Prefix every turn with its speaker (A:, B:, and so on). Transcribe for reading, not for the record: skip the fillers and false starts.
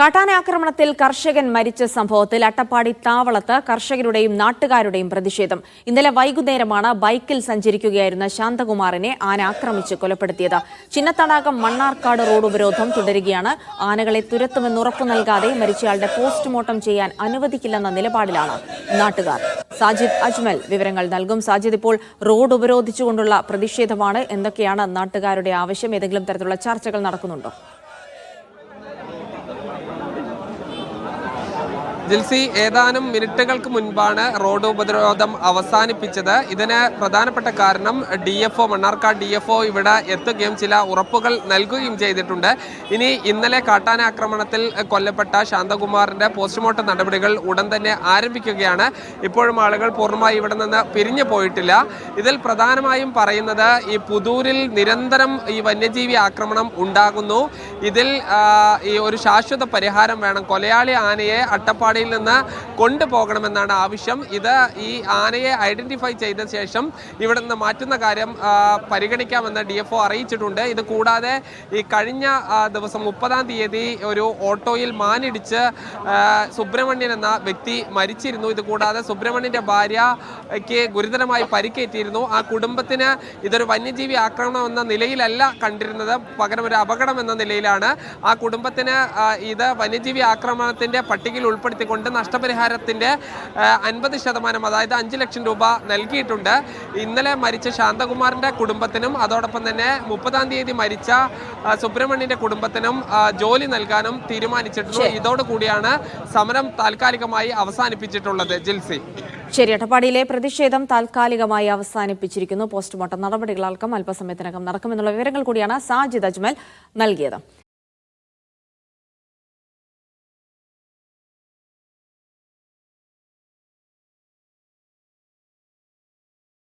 A: കാട്ടാന ആക്രമണത്തിൽ കർഷകൻ മരിച്ച സംഭവത്തിൽ അട്ടപ്പാടി താവളത്ത് കർഷകരുടെയും നാട്ടുകാരുടെയും പ്രതിഷേധം. ഇന്നലെ വൈകുന്നേരമാണ് ബൈക്കിൽ സഞ്ചരിക്കുകയായിരുന്ന ശാന്തകുമാറിനെ ആന ആക്രമിച്ച് കൊലപ്പെടുത്തിയത്. ചിന്നത്തടാകം മണ്ണാർക്കാട് റോഡ് ഉപരോധം തുടരുകയാണ്. ആനകളെ തുരത്തുമെന്ന് ഉറപ്പു നൽകാതെ മരിച്ചയാളുടെ പോസ്റ്റ്മോർട്ടം ചെയ്യാൻ അനുവദിക്കില്ലെന്ന നിലപാടിലാണ് നാട്ടുകാർ. സാജിദ് അജ്മൽ വിവരങ്ങൾ നൽകും. സാജിദ്, ഇപ്പോൾ റോഡ് ഉപരോധിച്ചുകൊണ്ടുള്ള പ്രതിഷേധമാണ്. എന്തൊക്കെയാണ് നാട്ടുകാരുടെ ആവശ്യം? ഏതെങ്കിലും തരത്തിലുള്ള ചർച്ചകൾ നടക്കുന്നുണ്ടോ?
B: ജിൽസി, ഏതാനും മിനിറ്റുകൾക്ക് മുൻപാണ് റോഡ് ഉപരോധം അവസാനിപ്പിച്ചത്. ഇതിന് പ്രധാനപ്പെട്ട കാരണം മണ്ണാർക്കാട് DFO ഇവിടെ എത്തുകയും ചില ഉറപ്പുകൾ നൽകുകയും ചെയ്തിട്ടുണ്ട്. ഇന്നലെ കാട്ടാന ആക്രമണത്തിൽ കൊല്ലപ്പെട്ട ശാന്തകുമാറിന്റെ പോസ്റ്റ്മോർട്ടം നടപടികൾ ഉടൻ തന്നെ ആരംഭിക്കുകയാണ്. ഇപ്പോഴും ആളുകൾ പൂർണ്ണമായി ഇവിടെ നിന്ന് പിരിഞ്ഞു പോയിട്ടില്ല. ഇതിൽ പ്രധാനമായും പറയുന്നത് ഈ പുതൂരിൽ നിരന്തരം ഈ വന്യജീവി ആക്രമണം ഉണ്ടാകുന്നു. ഇതിൽ ഈ ഒരു ശാശ്വത പരിഹാരം വേണം. കൊലയാളി ആനയെ അട്ടപ്പാടി നിന്ന് കൊണ്ടുപോകണമെന്നാണ് ആവശ്യം. ഇത് ഈ ആനയെ ഐഡന്റിഫൈ ചെയ്ത ശേഷം ഇവിടെ നിന്ന് മാറ്റുന്ന കാര്യം പരിഗണിക്കാമെന്ന് DFO അറിയിച്ചിട്ടുണ്ട്. ഇത് കൂടാതെ ഈ കഴിഞ്ഞ ദിവസം 30-ാം തീയതി ഒരു ഓട്ടോയിൽ മാനിടിച്ച് സുബ്രഹ്മണ്യൻ എന്ന വ്യക്തി മരിച്ചിരുന്നു. ഇത് കൂടാതെ സുബ്രഹ്മണ്യന്റെ ഭാര്യയ്ക്ക് ഗുരുതരമായി പരിക്കേറ്റിരുന്നു. ആ കുടുംബത്തിന് ഇതൊരു വന്യജീവി ആക്രമണം എന്ന നിലയിലല്ല കണ്ടിരുന്നത്, പകരം ഒരു അപകടം എന്ന നിലയിലാണ്. ആ കുടുംബത്തിന് ഇത് വന്യജീവി ആക്രമണത്തിന്റെ പട്ടികയിൽ ഉൾപ്പെടുത്തി കൊണ്ട് നഷ്ടപരിഹാരത്തിന്റെ 50%, അതായത് 5 ലക്ഷം രൂപ നൽകിയിട്ടുണ്ട്. ഇന്നലെ മരിച്ച ശാന്തകുമാറിന്റെ കുടുംബത്തിനും അതോടൊപ്പം തന്നെ 30-ാം തീയതി മരിച്ച സുബ്രഹ്മണ്യന്റെ കുടുംബത്തിനും ജോലി നൽകാനും തീരുമാനിച്ചിട്ടുണ്ട്. ഇതോടുകൂടിയാണ് സമരം താൽക്കാലികമായി അവസാനിപ്പിച്ചിട്ടുള്ളത്. ജിൽസി,
A: ശരി, അട്ടപ്പാടിയിലെ പ്രതിഷേധം താൽക്കാലികമായി അവസാനിപ്പിച്ചിരിക്കുന്നു. പോസ്റ്റ്മോർട്ടം നടപടികളടക്കം അല്പസമയത്തിനകം നടക്കുമെന്നുള്ള വിവരങ്ങൾ കൂടിയാണ് സാജിദ് അജ്മൽ നൽകിയത്.